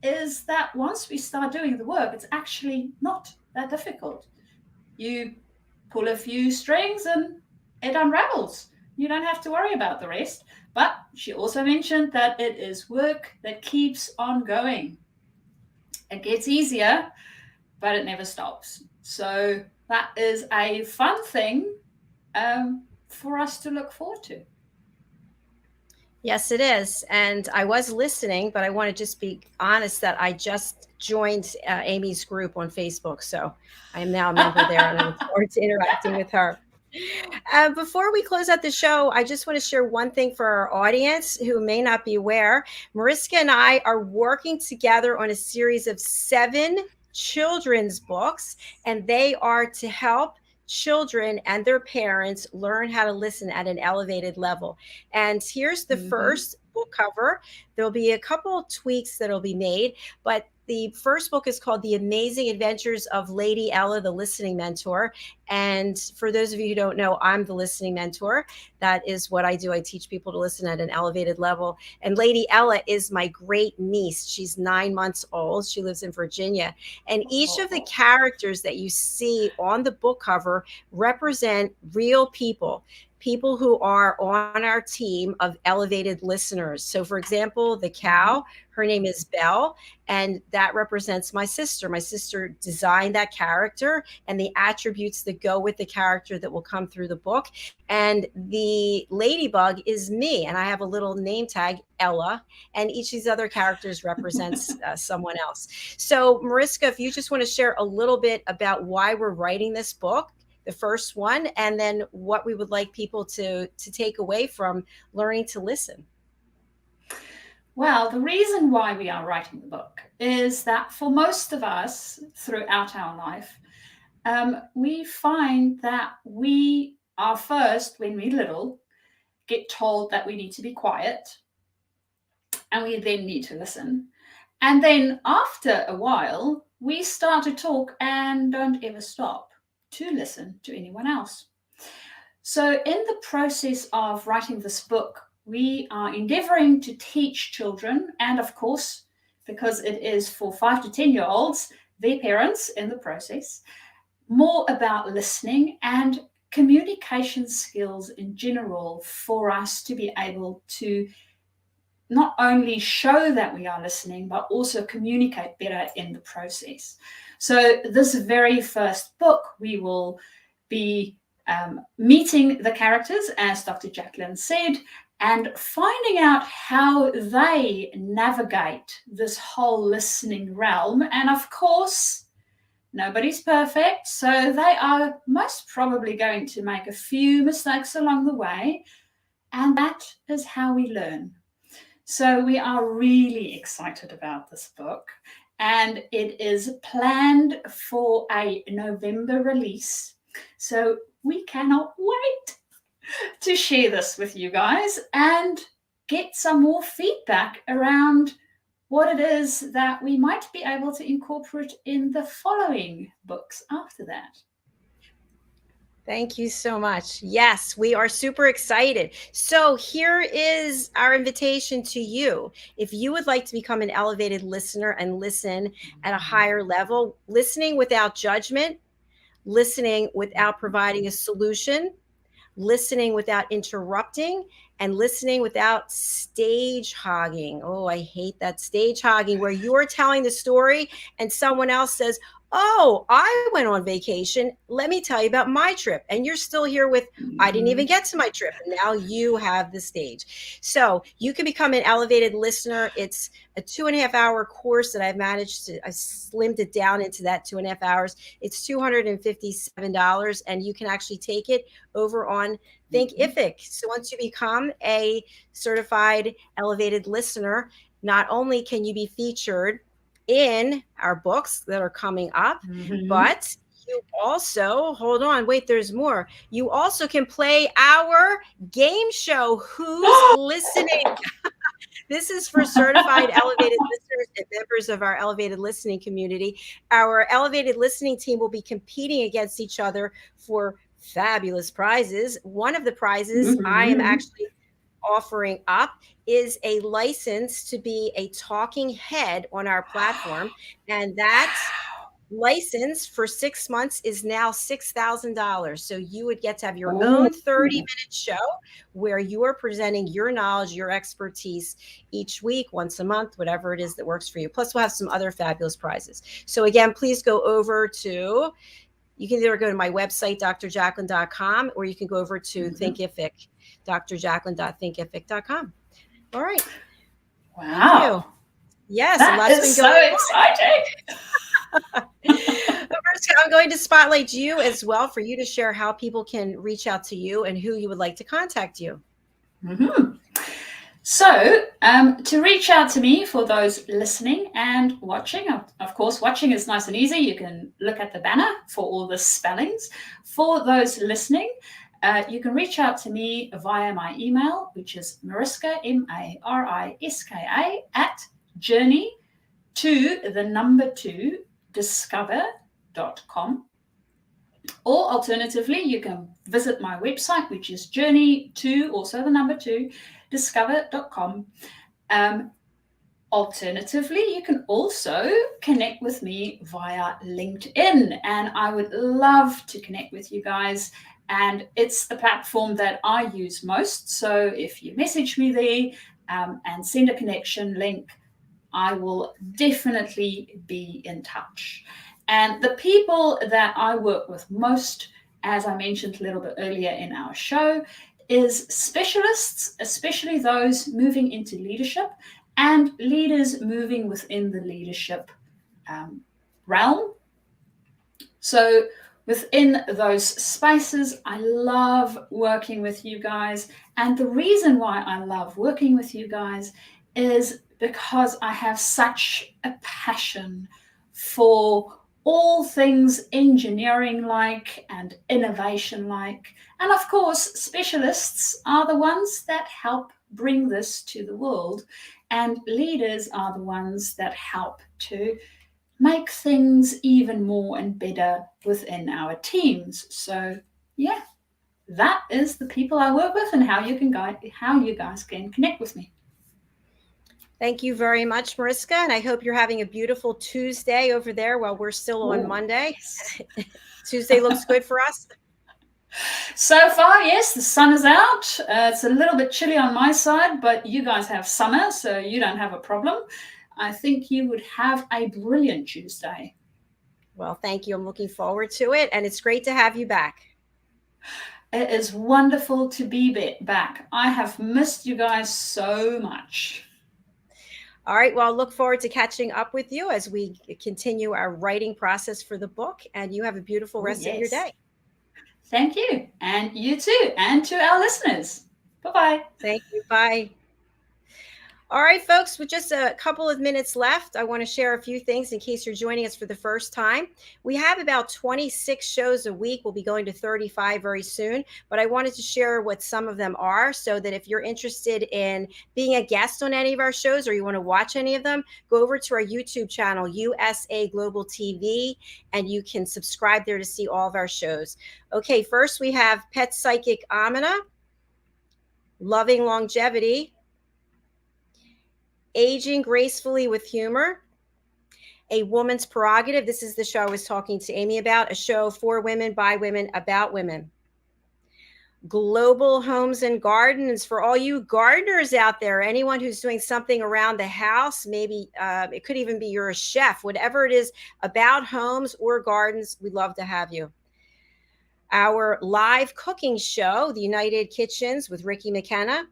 is that once we start doing the work, it's actually not that difficult. You pull a few strings and it unravels. You don't have to worry about the rest. But she also mentioned that it is work that keeps on going. It gets easier, but it never stops. So that is a fun thing for us to look forward to. Yes, it is. And I was listening, but I want to just be honest that I just joined Amy's group on Facebook. So I am now a member there and I look forward to interacting with her. Before we close out the show, I just want to share one thing for our audience who may not be aware. Mariska and I are working together on a series of 7 children's books, and they are to help children and their parents learn how to listen at an elevated level. And here's the first book cover. There'll be a couple tweaks that'll be made, but the first book is called The Amazing Adventures of Lady Ella, the Listening Mentor. And for those of you who don't know, I'm the listening mentor. That is what I do. I teach people to listen at an elevated level. And Lady Ella is my great niece. She's 9 months old. She lives in Virginia. And each of the characters that you see on the book cover represent real people who are on our team of elevated listeners. So for example, the cow, her name is Belle, and that represents my sister. My sister designed that character and the attributes that go with the character that will come through the book. And the ladybug is me, and I have a little name tag, Ella, and each of these other characters represents someone else. So Mariska, if you just want to share a little bit about why we're writing this book, the first one, and then what we would like people to take away from learning to listen. Well, the reason why we are writing the book is that for most of us throughout our life, we find that we are first, when we're little, get told that we need to be quiet, and we then need to listen. And then after a while, we start to talk and don't ever stop to listen to anyone else. So in the process of writing this book, we are endeavoring to teach children, and of course, because it is for 5 to 10-year-olds, their parents in the process, more about listening and communication skills in general for us to be able to not only show that we are listening, but also communicate better in the process. So this very first book, we will be meeting the characters, as Dr. JACALYN said, and finding out how they navigate this whole listening realm. And of course, nobody's perfect, so they are most probably going to make a few mistakes along the way, and that is how we learn. So we are really excited about this book, and it is planned for a November release. So we cannot wait to share this with you guys and get some more feedback around what it is that we might be able to incorporate in the following books after that. Thank you so much. Yes, we are super excited. So here is our invitation to you. If you would like to become an elevated listener and listen at a higher level, listening without judgment, listening without providing a solution, listening without interrupting, and listening without stage hogging. Oh, I hate that stage hogging where you're telling the story and someone else says, Oh, I went on vacation. Let me tell you about my trip. And you're still here with, I didn't even get to my trip. And now you have the stage. So you can become an elevated listener. It's a 2.5 hour course that I slimmed it down into that 2.5 hours. It's $257. And you can actually take it over on Thinkific. So once you become a certified elevated listener, not only can you be featured in our books that are coming up, but you also, hold on, wait, there's more. You also can play our game show, Who's Listening? This is for certified elevated listeners and members of our elevated listening community. Our elevated listening team will be competing against each other for fabulous prizes. One of the prizes I am actually offering up is a license to be a talking head on our platform. And that license for 6 months is now $6,000. So you would get to have your own 30-minute show where you are presenting your knowledge, your expertise each week, once a month, whatever it is that works for you. Plus, we'll have some other fabulous prizes. So again, please go over to, you can either go to my website, drjacalyn.com, or you can go over to Thinkific, drjacalyn.thinkific.com. All right. Wow. Thank you. Yes, that is so exciting. Mariska, I'm going to spotlight you as well for you to share how people can reach out to you and who you would like to contact you. So to reach out to me, for those listening and watching, of course, watching is nice and easy. You can look at the banner for all the spellings. For those listening, you can reach out to me via my email, which is Mariska, MARISKA, at journey2discover.com. Or alternatively, you can visit my website, which is journey2discover.com. Alternatively, you can also connect with me via LinkedIn, and I would love to connect with you guys. And it's the platform that I use most. So if you message me there and send a connection link, I will definitely be in touch. And the people that I work with most, as I mentioned a little bit earlier in our show, is specialists, especially those moving into leadership and leaders moving within the leadership realm. So within those spaces, I love working with you guys. And the reason why I love working with you guys is because I have such a passion for all things engineering-like and innovation-like. And of course, specialists are the ones that help bring this to the world. And leaders are the ones that help to make things even more and better within our teams. So yeah, that is the people I work with and how you guys can connect with me. Thank you very much, Mariska. And I hope you're having a beautiful Tuesday over there while we're still on Monday. Tuesday looks good for us. So far, yes, the sun is out. It's a little bit chilly on my side, but you guys have summer, so you don't have a problem. I think you would have a brilliant Tuesday. Well, thank you. I'm looking forward to it. And it's great to have you back. It is wonderful to be back. I have missed you guys so much. All right. Well, I look forward to catching up with you as we continue our writing process for the book. And you have a beautiful rest of your day. Thank you. And you too. And to our listeners. Bye-bye. Thank you. Bye. All right, folks, with just a couple of minutes left, I want to share a few things in case you're joining us for the first time. We have about 26 shows a week. We'll be going to 35 very soon, but I wanted to share what some of them are so that if you're interested in being a guest on any of our shows or you want to watch any of them, go over to our YouTube channel, USA Global TV, and you can subscribe there to see all of our shows. Okay, first we have Pet Psychic Amina, Loving Longevity, Aging Gracefully with Humor, A Woman's Prerogative. This is the show I was talking to Amie about, a show for women, by women, about women. Global Homes and Gardens for all you gardeners out there, anyone who's doing something around the house, maybe it could even be you're a chef, whatever it is about homes or gardens, we'd love to have you. Our live cooking show, The United Kitchens with Ricky McKenna.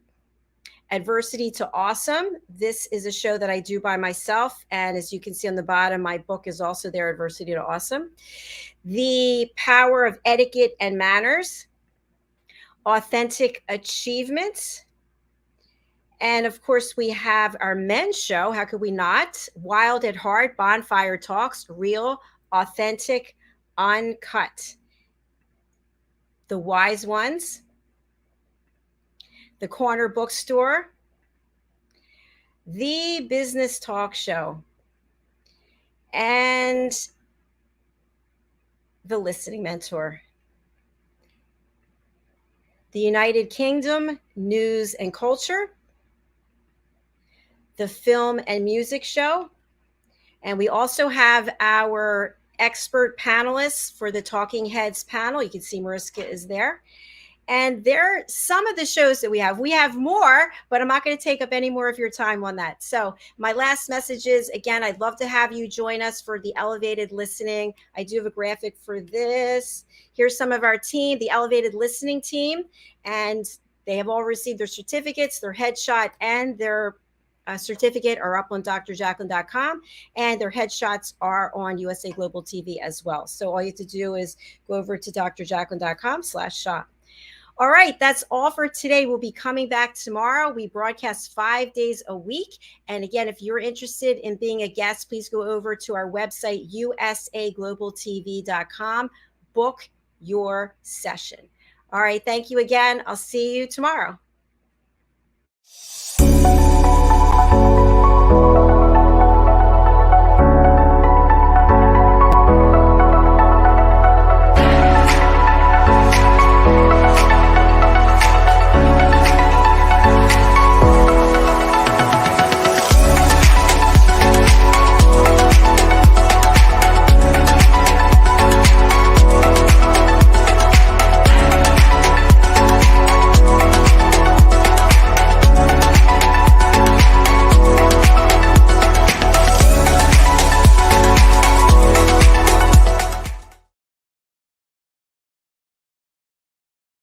Adversity to Awesome. This is a show that I do by myself. And as you can see on the bottom, my book is also there, Adversity to Awesome. The Power of Etiquette and Manners. Authentic Achievements. And of course, we have our men's show. How could we not? Wild at Heart, Bonfire Talks, real, authentic, uncut. The Wise Ones. The Corner Bookstore. The Business Talk Show. And the Listening Mentor. The United Kingdom News and Culture, the Film and Music Show, and we also have our expert panelists for the Talking Heads panel. You can see Mariska is there. And there are some of the shows that we have. We have more, but I'm not going to take up any more of your time on that. So my last message is, again, I'd love to have you join us for the Elevated Listening. I do have a graphic for this. Here's some of our team, the Elevated Listening team, and they have all received their certificates, their headshot, and their certificate are up on drjacalyn.com, and their headshots are on USA Global TV as well. So all you have to do is go over to drjacalyn.com/shop. All right, that's all for today. We'll be coming back tomorrow. We broadcast 5 days a week. And again, if you're interested in being a guest, please go over to our website, usaglobaltv.com. Book your session. All right, thank you again. I'll see you tomorrow.